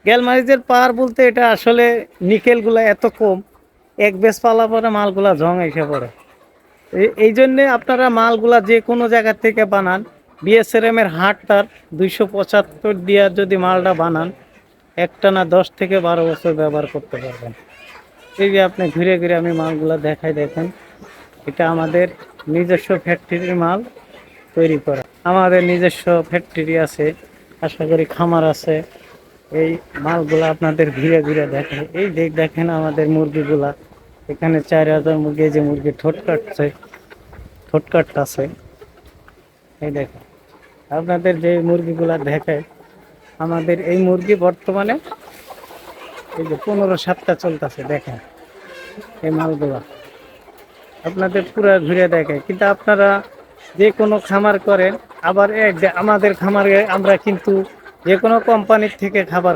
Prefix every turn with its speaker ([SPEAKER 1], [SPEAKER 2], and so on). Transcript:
[SPEAKER 1] গ্যালমারিজের পার বলতে এটা আসলে নিকেলগুলা এত কম, এক বেশ পালা পরে মালগুলা জং এসে পড়ে। এই জন্যে আপনারা মালগুলা যে কোনো জায়গা থেকে বানান, বিএসআরএম এর হাট তার 275 দিয়ে যদি মালটা বানান, একটানা 10 থেকে 12 বছর ব্যবহার করতে পারবেন। এই যে আপনি ঘুরে ঘুরে আমি মালগুলা দেখাই, দেখেন এটা আমাদের নিজস্ব ফ্যাক্টরির মাল তৈরি করা। আমাদের নিজস্ব ফ্যাক্টরি আছে, আশা করি খামার আছে। এই মালগুলা আপনাদের ঘুরে ঘুরে দেখেন। এই দেখেন আমাদের মুরগিগুলা, এখানে 4000 মুরগি, যে মুরগি ঠোঁট কাটতেছে, এই দেখেন আপনাদের যে মুরগিগুলা দেখায়। আমাদের এই মুরগি বর্তমানে এই যে 15-7টা চলতেছে, দেখেন এই মালগুলা আপনাদের পুরো ঘুরে দেখায়। কিন্তু আপনারা যে কোনো খামার করেন, আবার আমাদের খামারে আমরা কিন্তু যে কোনো কোম্পানির থেকে খাবার